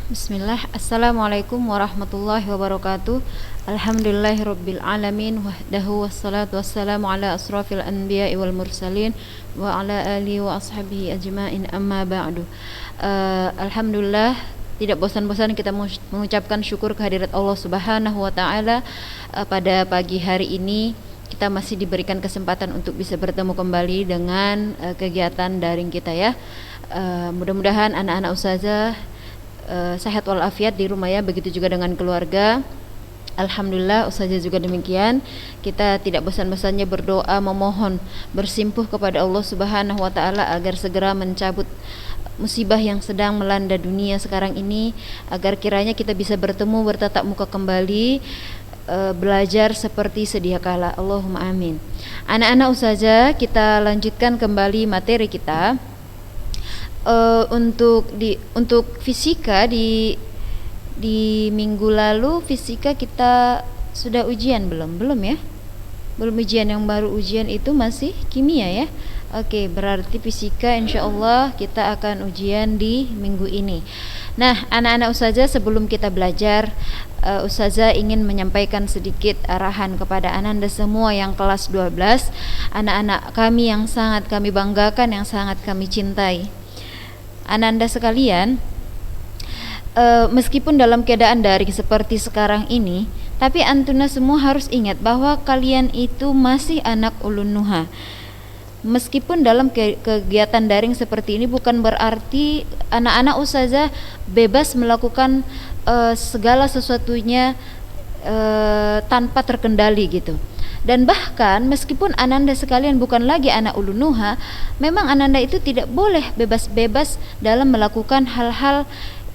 Bismillah. Assalamualaikum warahmatullahi wabarakatuh. Alhamdulillahirabbil alamin wahdahu wassalatu wassalamu ala asrafil anbiya'i wal mursalin wa ala alihi wa ashabihi ajmain, amma ba'du. Alhamdulillah, tidak bosan-bosan kita mengucapkan syukur kehadirat Allah Subhanahu wa taala. Pada pagi hari ini kita masih diberikan kesempatan untuk bisa bertemu kembali dengan kegiatan daring kita ya. Mudah-mudahan anak-anak ustazah sehat walafiat di rumah ya, begitu juga dengan keluarga. Alhamdulillah, ustazah juga demikian. Kita tidak bosan-bosannya berdoa, memohon, bersimpuh kepada Allah Subhanahu wa taala agar segera mencabut musibah yang sedang melanda dunia sekarang ini, agar kiranya kita bisa bertemu, bertatap muka kembali, belajar seperti sedia kala. Allahumma amin. Anak-anak ustazah, kita lanjutkan kembali materi kita. Untuk fisika di minggu lalu fisika kita sudah ujian belum ya? Belum ujian, yang baru ujian itu masih kimia ya. Oke, berarti fisika insyaallah kita akan ujian di minggu ini. Nah, anak-anak ustazah, sebelum kita belajar, ustazah ingin menyampaikan sedikit arahan kepada Ananda semua yang kelas 12, anak-anak kami yang sangat kami banggakan, yang sangat kami cintai. Ananda sekalian, meskipun dalam keadaan daring seperti sekarang ini, tapi antuna semua harus ingat bahwa kalian itu masih anak ulun nuha. Meskipun dalam kegiatan daring seperti ini, bukan berarti anak-anak ustazah bebas melakukan segala sesuatunya tanpa terkendali gitu. Dan bahkan meskipun Ananda sekalian bukan lagi anak ulun nuha, memang Ananda itu tidak boleh bebas-bebas dalam melakukan hal-hal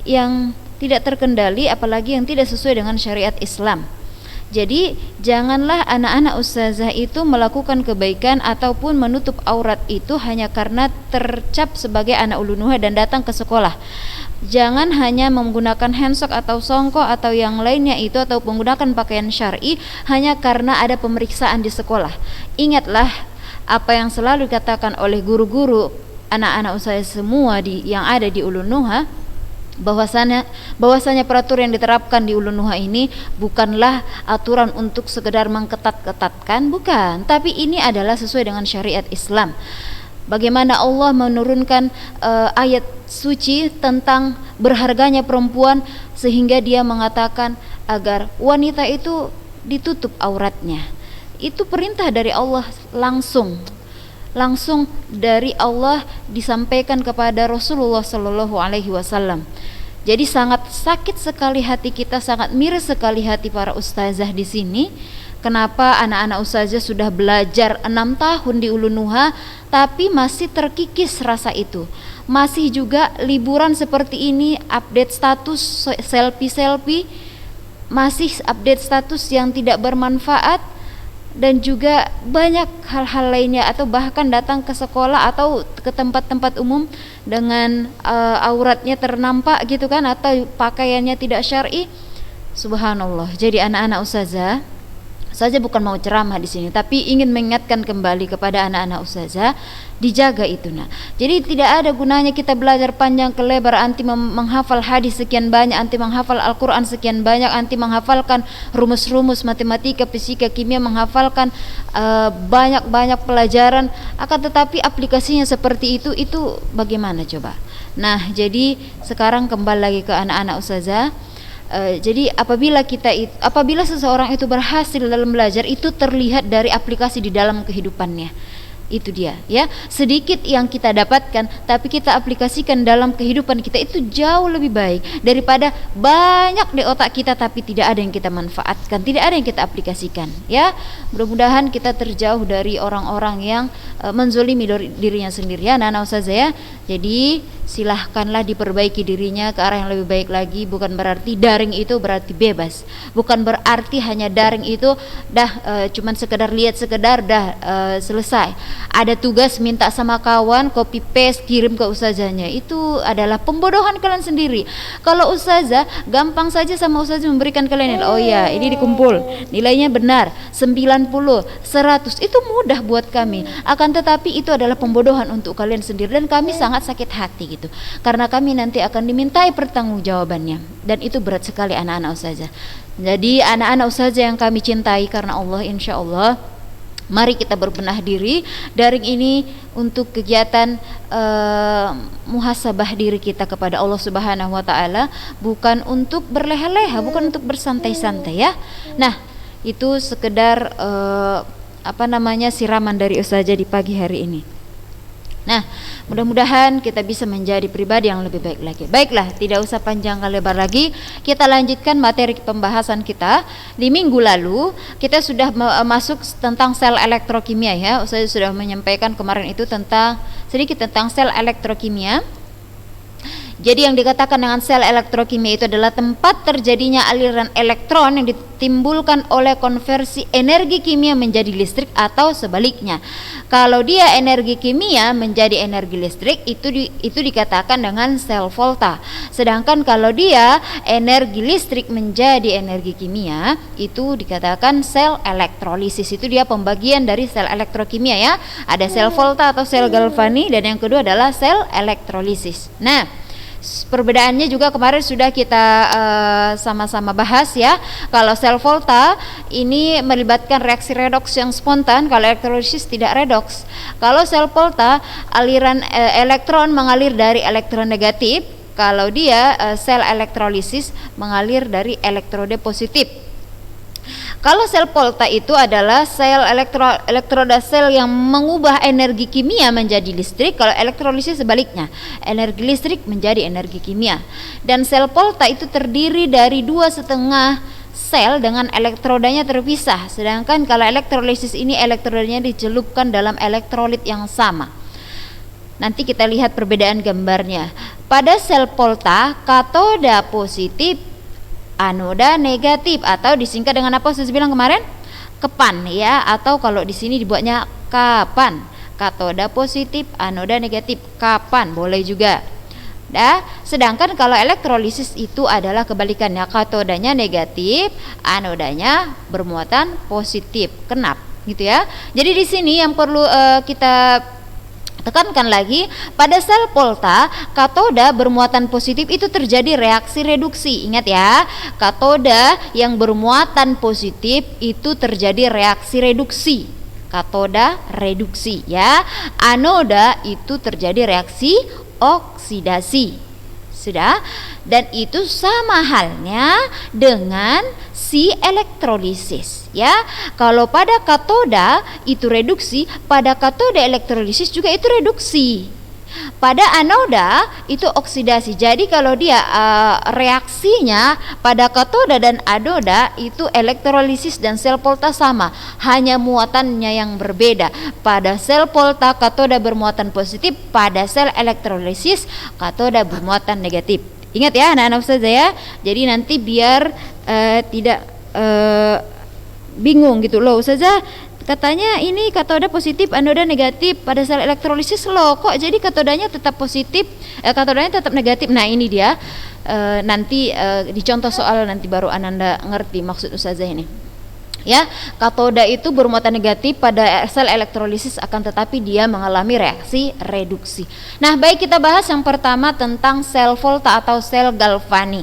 yang tidak terkendali, apalagi yang tidak sesuai dengan syariat Islam. Jadi janganlah anak-anak ustazah itu melakukan kebaikan ataupun menutup aurat itu hanya karena tercap sebagai anak ulun nuha dan datang ke sekolah. Jangan hanya menggunakan handsok atau songkok atau yang lainnya itu, atau menggunakan pakaian syar'i hanya karena ada pemeriksaan di sekolah. Ingatlah apa yang selalu dikatakan oleh guru-guru anak-anak ustazah semua yang ada di ulun nuha, bahwasanya peraturan yang diterapkan di ulun nuha ini bukanlah aturan untuk sekedar mengketat-ketatkan, bukan, tapi ini adalah sesuai dengan syariat Islam. Bagaimana Allah menurunkan ayat suci tentang berharganya perempuan, sehingga dia mengatakan agar wanita itu ditutup auratnya. Itu perintah dari Allah, langsung dari Allah disampaikan kepada Rasulullah Shallallahu Alaihi Wasallam. Jadi sangat sakit sekali hati kita, sangat miris sekali hati para ustazah di sini. Kenapa anak-anak ustazah sudah belajar 6 tahun di ulun nuha tapi masih terkikis rasa itu? Masih juga liburan seperti ini update status selfie, masih update status yang tidak bermanfaat, dan juga banyak hal-hal lainnya, atau bahkan datang ke sekolah atau ke tempat-tempat umum dengan auratnya ternampak gitu kan, atau pakaiannya tidak syar'i. Subhanallah. Jadi anak-anak ustazah, saja bukan mau ceramah di sini, tapi ingin mengingatkan kembali kepada anak-anak ustazah, dijaga itu. Nah, jadi tidak ada gunanya kita belajar panjang ke lebar, anti menghafal hadis sekian banyak, anti menghafal Al-Quran sekian banyak, anti menghafalkan rumus-rumus matematika, fisika, kimia, menghafalkan banyak-banyak pelajaran, akan tetapi aplikasinya seperti itu bagaimana coba? Nah, jadi sekarang kembali lagi ke anak-anak ustazah. Jadi apabila seseorang itu berhasil dalam belajar, itu terlihat dari aplikasi di dalam kehidupannya. Itu dia ya, sedikit yang kita dapatkan tapi kita aplikasikan dalam kehidupan kita, itu jauh lebih baik daripada banyak di otak kita tapi tidak ada yang kita manfaatkan, tidak ada yang kita aplikasikan ya. Mudah-mudahan kita terjauh dari orang-orang yang menzolimi dirinya sendiri ya, anak-anak ustazah ya. Jadi silahkanlah diperbaiki dirinya ke arah yang lebih baik lagi. Bukan berarti daring itu berarti bebas, bukan berarti hanya daring itu dah cuman sekedar lihat sekedar dah selesai. ada tugas minta sama kawan, copy paste kirim ke ustazahnya, itu adalah pembodohan kalian sendiri. Kalau ustazah gampang saja sama ustazah memberikan kalian nilai, oh ya ini dikumpul nilainya benar 90, 100, itu mudah buat kami. Akan tetapi itu adalah pembodohan untuk kalian sendiri, dan kami sangat sakit hati gitu, karena kami nanti akan dimintai pertanggungjawabannya, dan itu berat sekali anak-anak ustazah. Jadi anak-anak ustazah yang kami cintai karena Allah, insya Allah mari kita berbenah diri daring ini untuk kegiatan muhasabah diri kita kepada Allah Subhanahu wa taala, bukan untuk berleha-leha, bukan untuk bersantai-santai ya. Nah, itu sekedar siraman dari ustazah di pagi hari ini. Nah, mudah-mudahan kita bisa menjadi pribadi yang lebih baik lagi. Baiklah, tidak usah panjang lebar lagi, kita lanjutkan materi pembahasan kita. Di minggu lalu kita sudah masuk tentang sel elektrokimia ya. Saya sudah menyampaikan kemarin itu sedikit tentang sel elektrokimia. Jadi yang dikatakan dengan sel elektrokimia itu adalah tempat terjadinya aliran elektron yang ditimbulkan oleh konversi energi kimia menjadi listrik atau sebaliknya. Kalau dia energi kimia menjadi energi listrik, itu dikatakan dengan sel volta. Sedangkan kalau dia energi listrik menjadi energi kimia, itu dikatakan sel elektrolisis. Itu dia pembagian dari sel elektrokimia ya. Ada sel volta atau sel galvani, dan yang kedua adalah sel elektrolisis. Nah, perbedaannya juga kemarin sudah kita sama-sama bahas ya. Kalau sel volta ini melibatkan reaksi redoks yang spontan, kalau elektrolisis tidak redoks. Kalau sel volta aliran elektron mengalir dari elektron negatif, kalau dia sel elektrolisis mengalir dari elektrode positif. Kalau sel volta itu adalah sel elektroda sel yang mengubah energi kimia menjadi listrik. Kalau elektrolisis sebaliknya, energi listrik menjadi energi kimia. Dan sel volta itu terdiri dari 2,5 sel dengan elektrodanya terpisah. Sedangkan kalau elektrolisis ini elektrodanya dicelupkan dalam elektrolit yang sama. Nanti kita lihat perbedaan gambarnya. Pada sel volta, katoda positif, anoda negatif, atau disingkat dengan apa saya bilang kemarin? Kepan ya, atau kalau di sini dibuatnya kapan. Katoda positif, anoda negatif, kapan, boleh juga. Sedangkan kalau elektrolisis itu adalah kebalikannya, katodanya negatif, anodanya bermuatan positif, kenap gitu ya. Jadi di sini yang perlu kita tekankan lagi, pada sel volta katoda bermuatan positif itu terjadi reaksi reduksi. Ingat ya, katoda yang bermuatan positif itu terjadi reaksi reduksi. Katoda reduksi ya. Anoda itu terjadi reaksi oksidasi. Sudah? Dan itu sama halnya dengan si elektrolisis ya. Kalau pada katoda itu reduksi, pada katoda elektrolisis juga itu reduksi. Pada anoda itu oksidasi. Jadi kalau dia reaksinya pada katoda dan anoda itu elektrolisis dan sel volta sama, hanya muatannya yang berbeda. Pada sel volta katoda bermuatan positif, pada sel elektrolisis katoda bermuatan negatif. Ingat ya anak-anak ustazah ya. Jadi nanti biar tidak bingung gitu loh, ustazah katanya ini katoda positif, anoda negatif pada sel elektrolisis, loh kok jadi katodanya tetap positif, katodanya tetap negatif. Nah ini dia nanti dicontoh soal nanti baru Ananda ngerti maksud ustazah ini ya. Katoda itu bermuatan negatif pada sel elektrolisis, akan tetapi dia mengalami reaksi reduksi. Nah baik, kita bahas yang pertama tentang sel volta atau sel galvani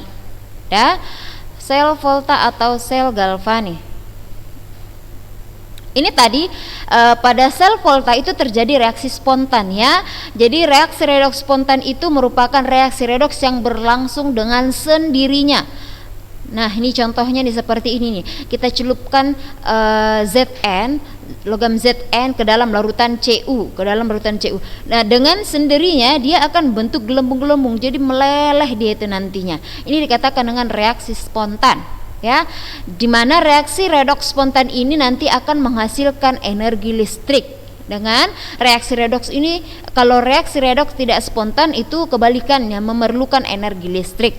ya. Sel volta atau sel galvani ini tadi pada sel volta itu terjadi reaksi spontan ya. Jadi reaksi redoks spontan itu merupakan reaksi redoks yang berlangsung dengan sendirinya. Nah ini contohnya nih seperti ini nih. Kita celupkan Zn, logam Zn ke dalam larutan Cu, Nah dengan sendirinya dia akan bentuk gelembung-gelembung, jadi meleleh dia itu nantinya. Ini dikatakan dengan reaksi spontan ya, dimana reaksi redoks spontan ini nanti akan menghasilkan energi listrik. Dengan reaksi redoks ini, kalau reaksi redoks tidak spontan itu kebalikannya, memerlukan energi listrik.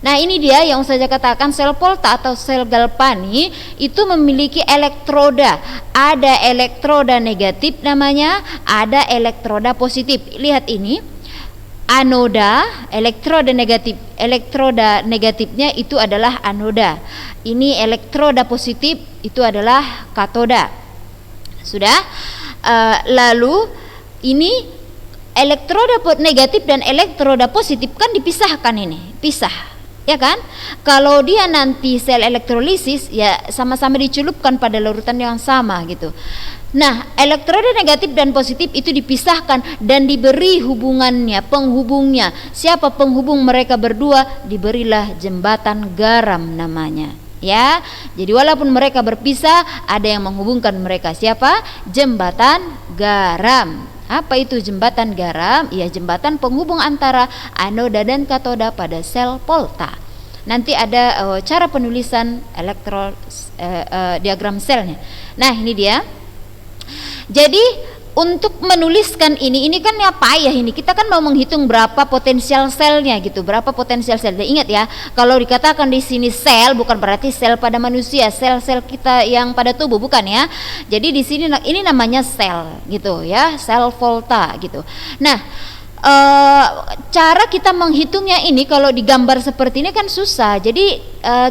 Nah, ini dia yang saya katakan, sel Volta atau sel Galvani itu memiliki elektroda. Ada elektroda negatif namanya, ada elektroda positif. Lihat ini, anoda, elektroda negatifnya itu adalah anoda. Ini elektroda positif itu adalah katoda. Sudah. Lalu ini elektroda negatif dan elektroda positif kan dipisahkan, ini pisah, ya kan? Kalau dia nanti sel elektrolisis, ya sama-sama dicelupkan pada larutan yang sama gitu. Nah, elektroda negatif dan positif itu dipisahkan dan diberi hubungannya, penghubungnya. Siapa penghubung mereka berdua? Diberilah jembatan garam namanya. Ya, jadi walaupun mereka berpisah, ada yang menghubungkan mereka. Siapa? Jembatan garam. Apa itu jembatan garam? Ya, jembatan penghubung antara anoda dan katoda pada sel Volta. Nanti ada cara penulisan diagram selnya. Nah, ini dia. Jadi untuk menuliskan ini kan ya payah ini. Kita kan mau menghitung berapa potensial selnya gitu, berapa potensial sel. Dan ingat ya, kalau dikatakan di sini sel bukan berarti sel pada manusia, sel-sel kita yang pada tubuh, bukan ya. Jadi di sini ini namanya sel gitu ya, sel Volta gitu. Nah, cara kita menghitungnya ini kalau digambar seperti ini kan susah. Jadi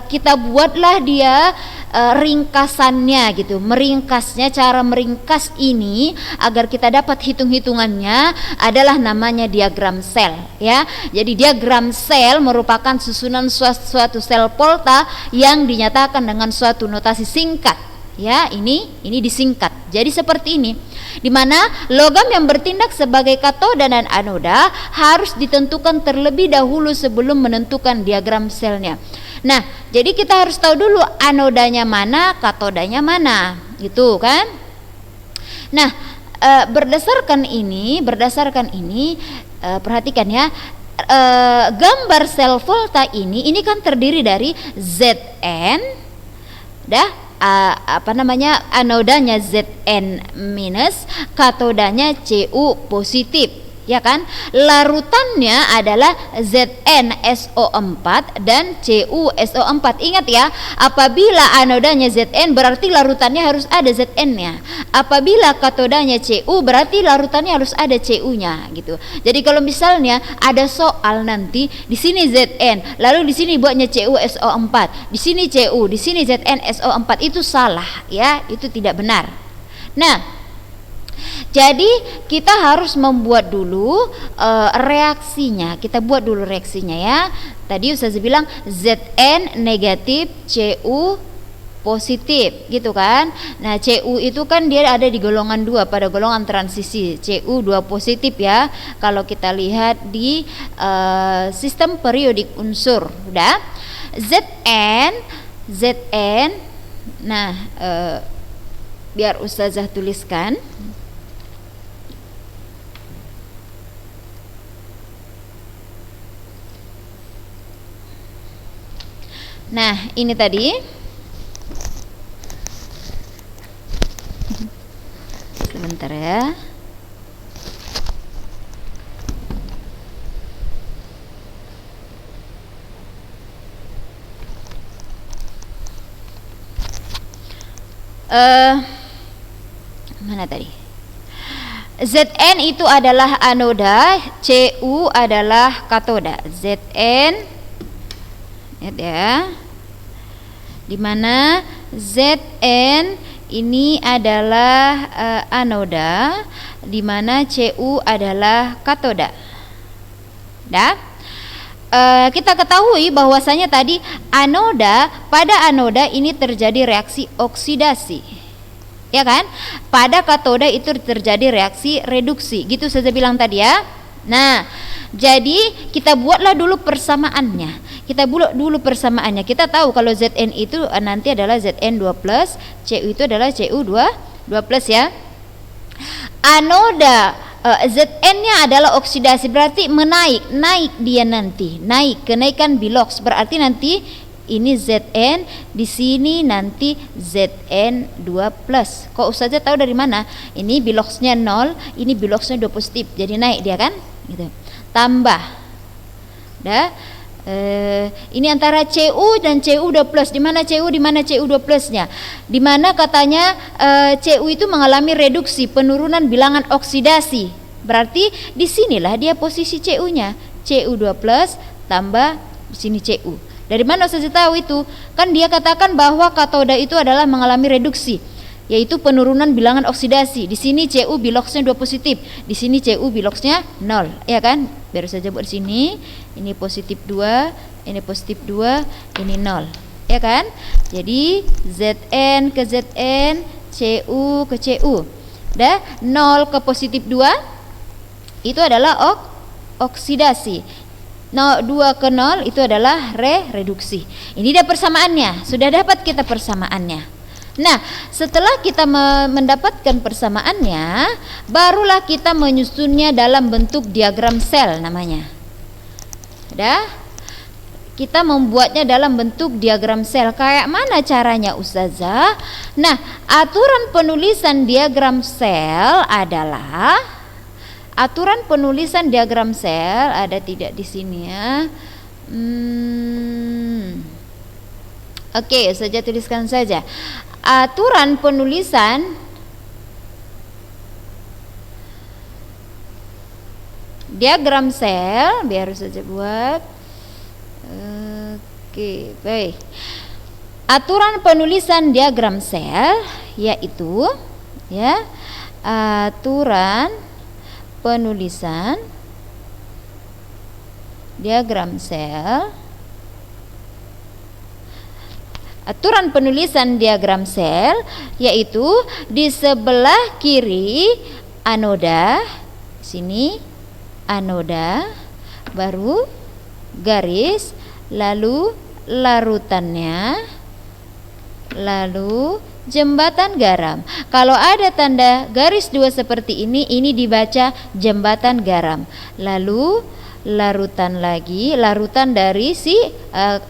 kita buatlah dia ringkasannya gitu, meringkasnya. Cara meringkas ini agar kita dapat hitung-hitungannya adalah namanya diagram sel ya. Jadi diagram sel merupakan susunan suatu sel Volta yang dinyatakan dengan suatu notasi singkat ya. Ini disingkat. Jadi seperti ini, di mana logam yang bertindak sebagai katoda dan anoda harus ditentukan terlebih dahulu sebelum menentukan diagram selnya. Nah, jadi kita harus tahu dulu anodanya mana, katodanya mana, gitu kan? Nah, berdasarkan ini, perhatikan ya, gambar sel Volta ini kan terdiri dari Zn, anodanya Zn minus, katodanya Cu positif. Ya kan, larutannya adalah ZnSO4 dan CuSO4. Ingat ya, apabila anodanya Zn berarti larutannya harus ada Zn-nya. Apabila katodanya Cu berarti larutannya harus ada Cu-nya gitu. Jadi kalau misalnya ada soal nanti di sini Zn, lalu di sini buatnya CuSO4, di sini Cu, di sini ZnSO4, itu salah ya, itu tidak benar. Nah, jadi kita harus membuat dulu reaksinya. Kita buat dulu reaksinya ya. Tadi Ustaz bilang Zn negatif, Cu positif gitu kan. Nah, Cu itu kan dia ada di golongan 2 pada golongan transisi. Cu 2 positif ya. Kalau kita lihat di sistem periodik unsur, udah. Zn. Nah, biar Ustazah tuliskan. Nah, ini tadi. Sebentar ya. Mana tadi? Zn itu adalah anoda, Cu adalah katoda. Zn, lihat ya, dimana Zn ini adalah anoda, dimana Cu adalah katoda. Kita ketahui bahwasanya tadi pada anoda ini terjadi reaksi oksidasi, ya kan? Pada katoda itu terjadi reaksi reduksi, gitu saya bilang tadi ya. Nah, jadi kita buatlah dulu persamaannya. Kita tahu kalau Zn itu nanti adalah Zn2+, Cu itu adalah Cu2 ya. Anoda Zn-nya adalah oksidasi, berarti naik dia nanti, kenaikan biloks, berarti nanti ini Zn, di sini nanti Zn2+. Kok Ustazah tahu dari mana? Ini biloksnya 0, ini biloksnya 2 positif, jadi naik dia kan, gitu. Tambah, Ini antara Cu dan Cu2 plus. Di mana Cu, di mana Cu2 plusnya? Di mana katanya Cu itu mengalami reduksi, penurunan bilangan oksidasi. Berarti di sinilah dia posisi Cu-nya. Cu2 plus tambah di sini Cu. Dari mana Ustaz tahu itu? Kan dia katakan bahwa katoda itu adalah mengalami reduksi, yaitu penurunan bilangan oksidasi. Di sini Cu biloxnya 2 positif, di sini Cu biloxnya 0, ya kan? Baru saja buat di sini, ini positif 2, ini positif 2, ini 0, ya kan? Jadi Zn ke Zn, Cu ke Cu. Dah 0 ke positif 2 itu adalah oksidasi. 2 ke 0 itu adalah reduksi. Ini dia persamaannya. Sudah dapat kita persamaannya. Nah, setelah kita mendapatkan persamaannya, barulah kita menyusunnya dalam bentuk diagram sel namanya. Kita membuatnya dalam bentuk diagram sel. Kayak mana caranya, Ustazah? Nah, aturan penulisan diagram sel adalah ada tidak di sini ya? Oke, saja tuliskan saja. Aturan penulisan diagram sel, biar saja buat. Oke, baik. Aturan penulisan diagram sel yaitu ya, aturan penulisan diagram sel. Aturan penulisan diagram sel yaitu di sebelah kiri anoda, sini anoda, baru garis, lalu larutannya, lalu jembatan garam. Kalau ada tanda garis 2 seperti ini dibaca jembatan garam. Lalu larutan lagi, larutan dari si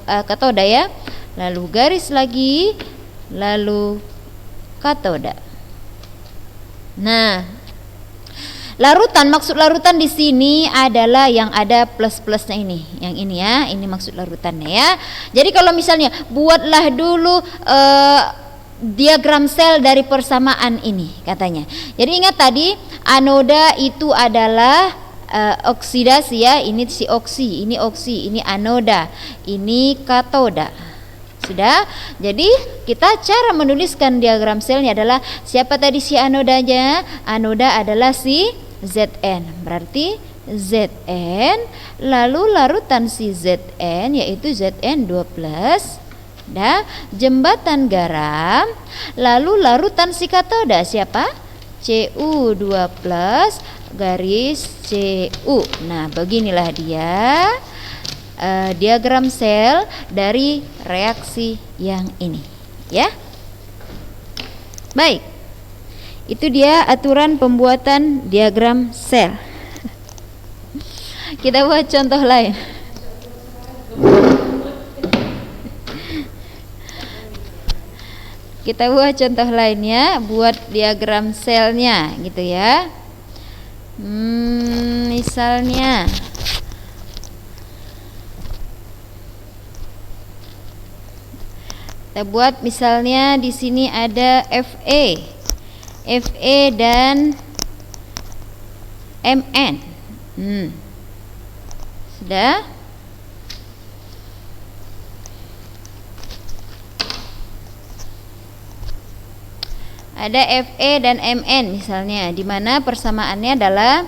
katoda ya. Lalu garis lagi, lalu katoda. Nah, larutan, maksud larutan di sini adalah yang ada plus-plusnya ini, yang ini ya, ini maksud larutannya ya. Jadi kalau misalnya buatlah dulu diagram sel dari persamaan ini katanya. Jadi ingat tadi anoda itu adalah oksidasi ya, ini si oksi, ini anoda, ini katoda. Sudah. Jadi kita cara menuliskan diagram selnya adalah siapa tadi si anodanya? Anoda adalah si Zn. Berarti Zn, lalu larutan si Zn yaitu Zn2+, jembatan garam, lalu larutan si katoda siapa? Cu2+ garis Cu. Nah, beginilah dia diagram sel dari reaksi yang ini ya. Baik, itu dia aturan pembuatan diagram sel. Kita buat contoh lain. Kita buat contoh lainnya, buat diagram selnya gitu ya. Misalnya kita buat misalnya di sini ada Fe dan Mn. Sudah. Ada Fe dan Mn misalnya, di mana persamaannya adalah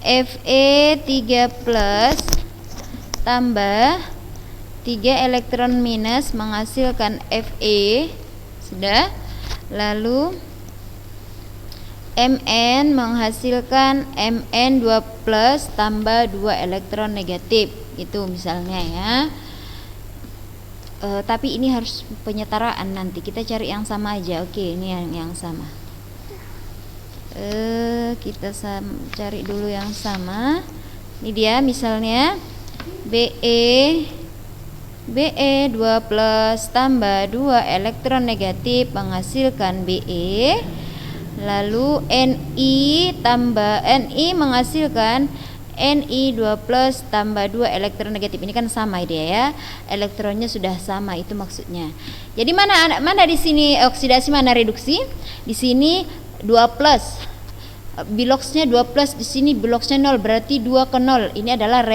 Fe3+ tambah 3 elektron minus menghasilkan Fe. Sudah. Lalu Mn menghasilkan Mn2+ tambah 2 elektron negatif. Itu misalnya ya. Tapi ini harus penyetaraan nanti. Kita cari yang sama aja. Oke, ini yang sama. Kita cari dulu yang sama. Ini dia misalnya Be2+ tambah 2 elektron negatif menghasilkan Be. Lalu Ni menghasilkan Ni2+ tambah 2 elektron negatif. Ini kan sama dia ya. Elektronnya sudah sama, itu maksudnya. Jadi mana di sini oksidasi, mana reduksi? Di sini 2+. Biloxnya 2+, di sini biloxnya 0, berarti 2 ke 0. Ini adalah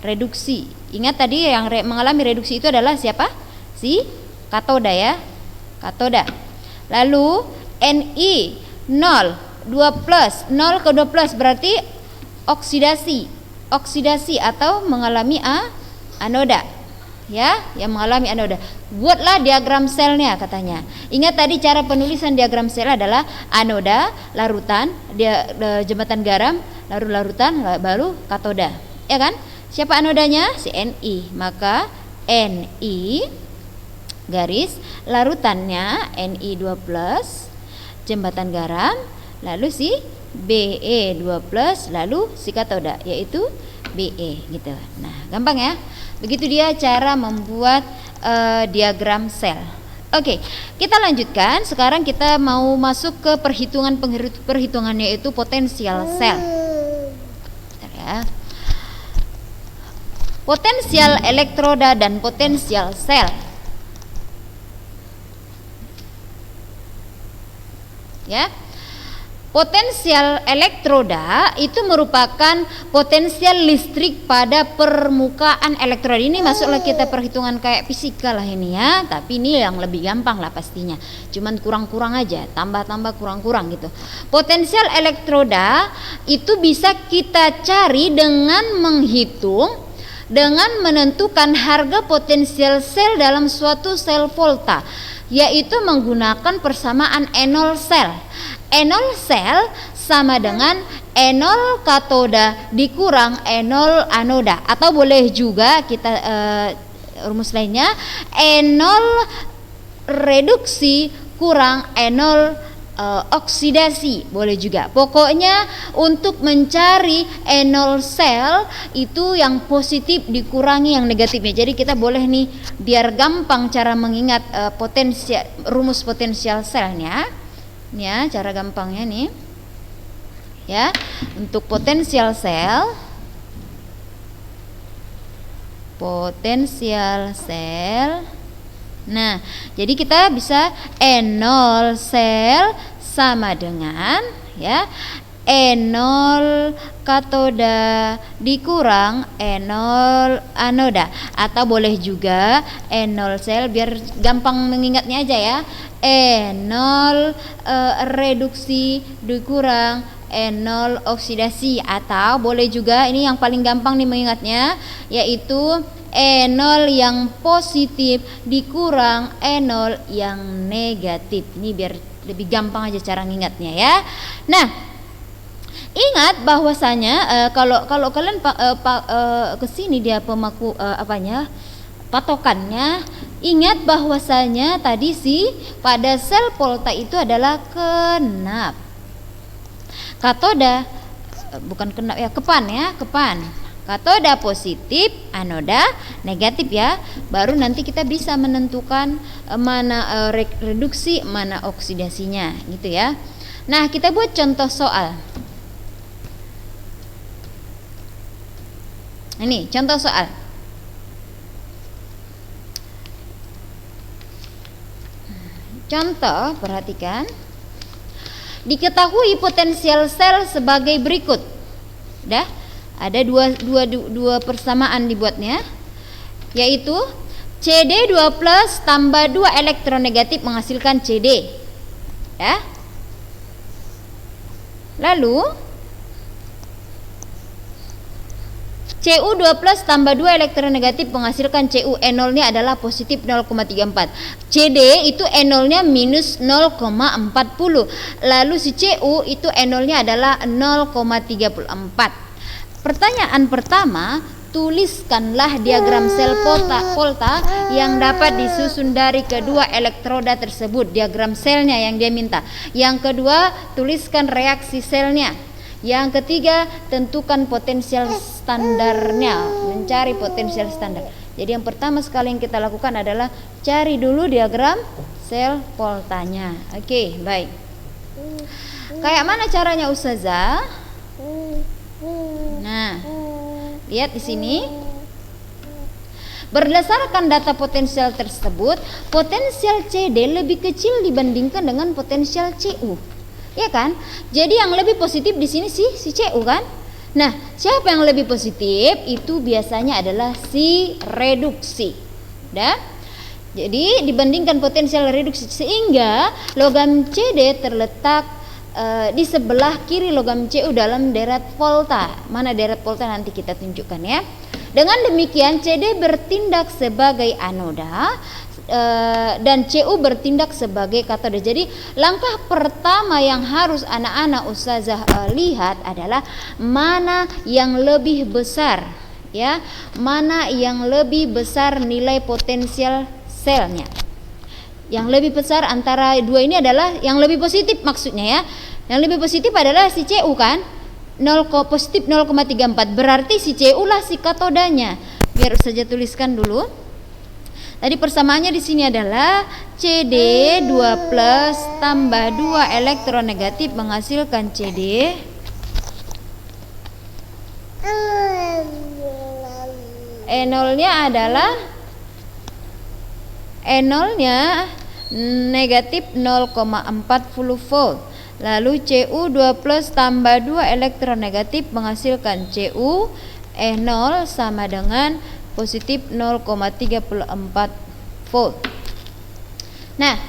reduksi. Ingat tadi yang mengalami reduksi itu adalah siapa? Si katoda ya. Katoda. Lalu Ni 0, 2+, 0 ke 2+, berarti oksidasi atau mengalami anoda ya, yang mengalami anoda. Buatlah diagram selnya katanya. Ingat tadi cara penulisan diagram sel adalah anoda, larutan, jembatan garam, lalu larutan, baru katoda, ya kan? Siapa anodanya? Si Ni. Maka Ni garis larutannya Ni2+, jembatan garam, lalu si Be2+, lalu si katoda yaitu Be gitu. Nah, gampang ya. Begitu dia cara membuat diagram sel. Oke, kita lanjutkan. Sekarang kita mau masuk ke perhitungannya, yaitu potensial sel. Bentar ya. Potensial elektroda dan potensial sel. Ya. Potensial elektroda itu merupakan potensial listrik pada permukaan elektroda. Ini masuklah kita perhitungan kayak fisika lah ini ya, tapi ini yang lebih gampang lah pastinya. Cuman kurang-kurang aja, tambah-tambah kurang-kurang gitu. Potensial elektroda itu bisa kita cari dengan menghitung, dengan menentukan harga potensial sel dalam suatu sel volta, yaitu menggunakan persamaan E0 sel. E0 sel sama dengan E0 katoda dikurang E0 anoda, atau boleh juga kita rumus lainnya E0 reduksi kurang E0 oksidasi, boleh juga. Pokoknya untuk mencari E0 sel itu yang positif dikurangi yang negatifnya. Jadi kita boleh nih, biar gampang cara mengingat rumus potensial selnya. Ya, cara gampangnya nih ya, untuk potensial sel nah, jadi kita bisa E0 sel sama dengan ya E0 katoda dikurang E0 anoda, atau boleh juga E0 sel, biar gampang mengingatnya aja ya, E0 reduksi dikurang E0 oksidasi, atau boleh juga ini yang paling gampang nih mengingatnya, yaitu E0 yang positif dikurang E0 yang negatif. Ini biar lebih gampang aja cara ngingatnya ya. Nah, ingat bahwasanya kalau kalian kesini dia patokannya, ingat bahwasanya tadi pada sel volta itu adalah kenap, katoda bukan kenap ya, kepan. Katoda positif, anoda negatif ya. Baru nanti kita bisa menentukan mana reduksi, mana oksidasinya gitu ya. Nah, kita buat contoh soal. Ini contoh soal. Contoh, perhatikan. Diketahui potensial sel sebagai berikut. Dah, ada dua persamaan dibuatnya, yaitu CD2+ tambah 2 elektron negatif menghasilkan CD. Ya. Lalu Cu2+ tambah 2 elektron negatif menghasilkan Cu. E0 nya adalah positif 0,34. CD itu E0 nya minus 0,40. Lalu si Cu itu E0 nya adalah 0,34. Pertanyaan pertama, tuliskanlah diagram sel volta yang dapat disusun dari kedua elektroda tersebut. Diagram selnya yang dia minta. Yang kedua, tuliskan reaksi selnya. Yang ketiga, tentukan potensial standarnya, mencari potensial standar. Jadi yang pertama sekali yang kita lakukan adalah cari dulu diagram sel voltanya. Oke, baik. Kayak mana caranya Ustazah? Nah, Lihat di sini. Berdasarkan data potensial tersebut, potensial CD lebih kecil dibandingkan dengan potensial CU. Ya kan? Jadi yang lebih positif di sini si CU kan? Nah, siapa yang lebih positif? Itu biasanya adalah si reduksi. Dah? Jadi dibandingkan potensial reduksi, sehingga logam CD terletak di sebelah kiri logam CU dalam deret volta. Mana deret volta nanti kita tunjukkan ya. Dengan demikian CD bertindak sebagai anoda dan CU bertindak sebagai katoda. Jadi langkah pertama yang harus anak-anak ustazah lihat adalah mana yang lebih besar ya, mana yang lebih besar nilai potensial selnya. Yang lebih besar antara dua ini adalah yang lebih positif maksudnya ya. Yang lebih positif adalah si CU kan, positif 0,34, berarti si CU lah si katodanya. Biar saja tuliskan dulu. Tadi persamaannya di sini adalah CD 2 plus tambah 2 elektron negatif menghasilkan CD E0-nya adalah E0-nya negatif 0,40 volt. Lalu CU 2 plus tambah 2 elektron negatif menghasilkan CU E0 sama dengan positif 0,34 volt. Nah,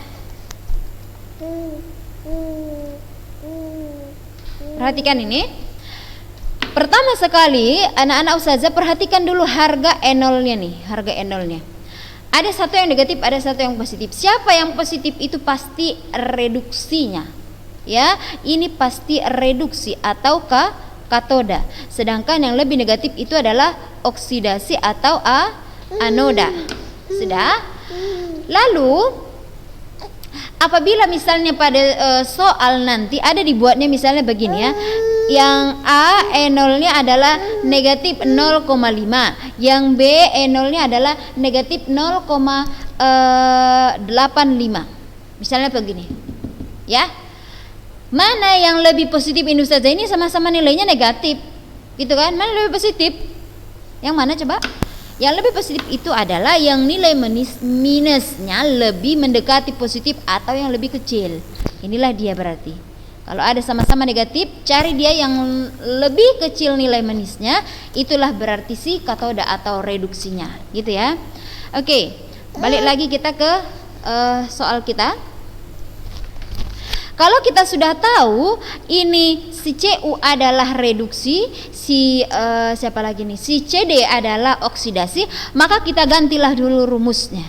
perhatikan ini. Pertama sekali anak-anak ustazah perhatikan dulu harga E0-nya nih, harga E0-nya. Ada satu yang negatif, ada satu yang positif. Siapa yang positif itu pasti reduksinya. Ya, ini pasti reduksi atau katoda. Sedangkan yang lebih negatif itu adalah oksidasi atau anoda. Sudah? Lalu apabila misalnya pada soal nanti ada dibuatnya misalnya begini ya. Yang A E0-nya adalah negatif 0,5, yang B E0-nya adalah negatif 0,85. Misalnya begini. Ya. Mana yang lebih positif ini saja, ini sama-sama nilainya negatif gitu kan, mana lebih positif, yang mana coba? Yang lebih positif itu adalah yang nilai minusnya lebih mendekati positif atau yang lebih kecil. Inilah dia berarti kalau ada sama-sama negatif, cari dia yang lebih kecil nilai minusnya, itulah berarti si katoda atau reduksinya gitu ya. Oke, balik lagi kita ke soal kita. Kalau kita sudah tahu ini si CU adalah reduksi, si siapa lagi nih? Si CD adalah oksidasi, maka kita gantilah dulu rumusnya.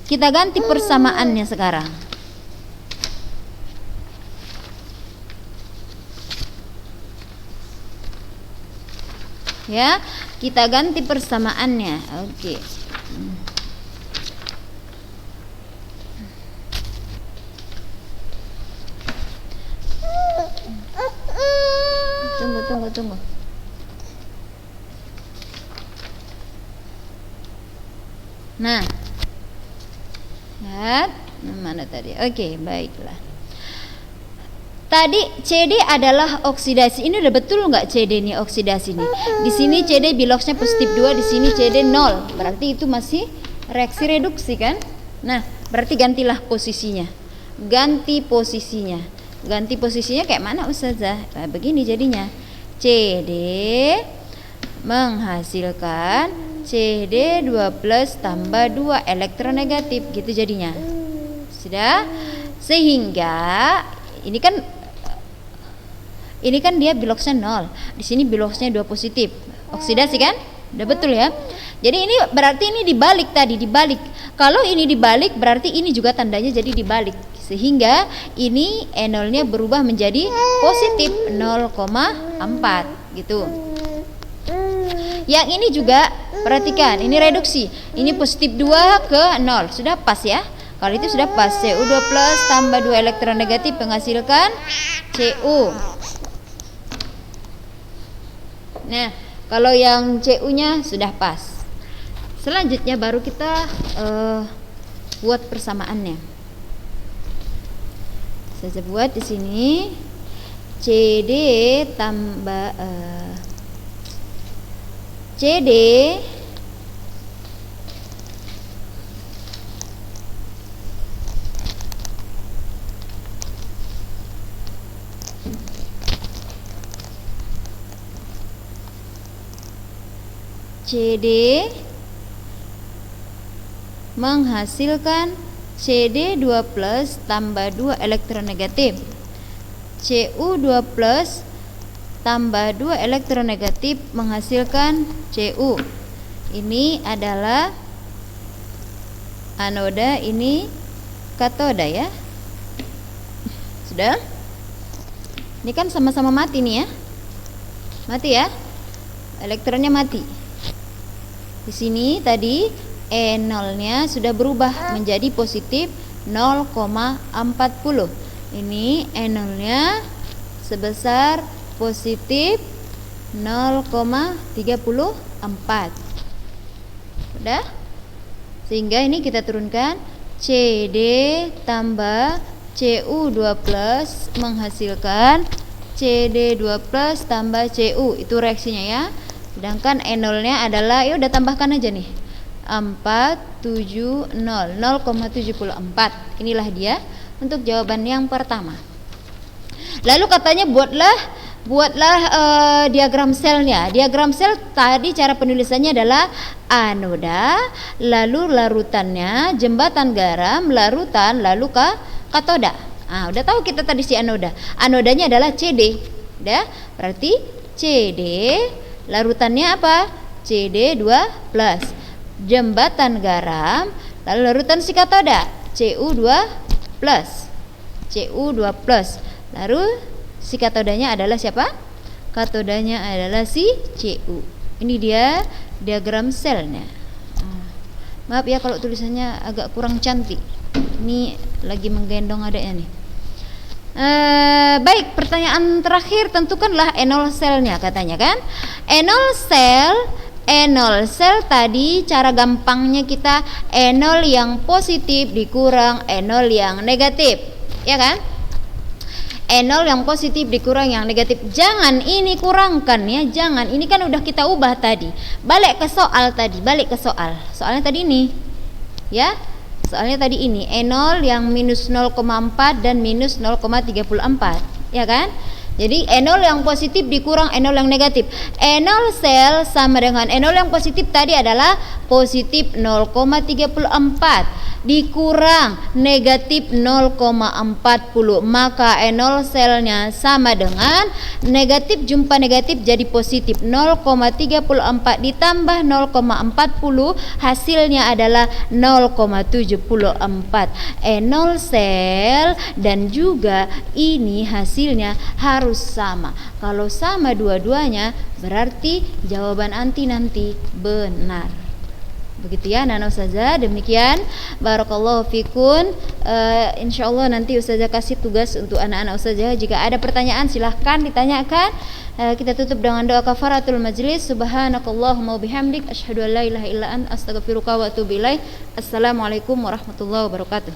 Kita ganti persamaannya sekarang. Ya, kita ganti persamaannya. Oke. Tunggu. Nah, lihat mana tadi? Oke, baiklah. Tadi CD adalah oksidasi. Ini udah betul nggak CD ini oksidasi nih? Di sini CD biloxnya positif 2, di sini CD 0. Berarti itu masih reaksi reduksi kan? Nah, berarti gantilah posisinya. Ganti posisinya kayak mana ustazah? Nah, begini jadinya. CD menghasilkan CD 2 plus tambah 2 elektron negatif gitu jadinya. Sudah? Sehingga ini kan dia biloxnya 0. Di sini biloxnya 2 positif. Oksidasi kan? Udah betul ya? Jadi ini berarti ini dibalik tadi, dibalik. Kalau ini dibalik berarti ini juga tandanya jadi dibalik. Sehingga ini E0-nya berubah menjadi positif 0,4 gitu. Yang ini juga perhatikan, ini reduksi. Ini positif 2 ke 0. Sudah pas ya? Kalau itu sudah pas. CU2 plus tambah 2 elektron negatif menghasilkan CU. Nah, kalau yang CU-nya sudah pas. Selanjutnya baru kita buat persamaannya. Saya buat di sini CD tambah CD CD menghasilkan CD2 plus tambah 2 elektron negatif. Cu2 plus tambah 2 elektron negatif menghasilkan Cu. Ini adalah anoda, ini katoda ya. Sudah? Ini kan sama-sama mati nih ya. Mati ya. Elektronnya mati. Di sini tadi E0-nya sudah berubah menjadi positif 0,40. Ini E0-nya sebesar positif 0,34. Udah? Sehingga ini kita turunkan CD tambah Cu2 plus menghasilkan CD2 plus tambah Cu. Itu reaksinya ya. Sedangkan E0-nya adalah, ya udah tambahkan aja nih, 470, 0,74. Inilah dia untuk jawaban yang pertama. Lalu katanya buatlah diagram selnya. Diagram sel tadi cara penulisannya adalah anoda, lalu larutannya jembatan garam, larutan, lalu ke katoda. Nah, udah tahu kita tadi si anoda. Anodanya adalah CD. Udah? Berarti CD, larutannya apa? CD2 plus. Jembatan garam, lalu larutan si katoda Cu2 plus. Cu2 plus. Lalu si katodanya adalah siapa? Katodanya adalah si Cu. Ini dia diagram selnya. Maaf ya kalau tulisannya agak kurang cantik. Ini lagi menggendong adanya nih. Baik, pertanyaan terakhir, tentukanlah E0 selnya katanya kan. E0 sel tadi cara gampangnya kita E0 yang positif dikurang E0 yang negatif, ya kan? E0 yang positif dikurang yang negatif. Jangan ini kurangkan ya, jangan. Ini kan udah kita ubah tadi. Balik ke soal tadi, balik ke soal. Soalnya tadi ini. Ya. Soalnya tadi ini E0 yang minus 0,4 dan minus 0,34, ya kan? Jadi E0 yang positif dikurang E0 yang negatif. E0 sel sama dengan E0 yang positif tadi adalah positif 0,34 dikurang negatif 0,40, maka E0 selnya sama dengan negatif jumpa negatif jadi positif 0,34 ditambah 0,40, hasilnya adalah 0,74. E0 sel dan juga ini hasilnya harus sama. Kalau sama dua-duanya berarti jawaban anti nanti benar. Begitu ya Nana Ustazah. Demikian, barakallahu fikun. Insyaallah nanti Ustazah kasih tugas untuk anak-anak Ustazah. Jika ada pertanyaan silahkan ditanyakan. Kita tutup dengan doa kafaratul majlis. Subhanakallahumma wabihamdik, asyhadu an la ilaha illa anta, astaghfiruka wa atubu ilaik. Assalamualaikum warahmatullahi wabarakatuh.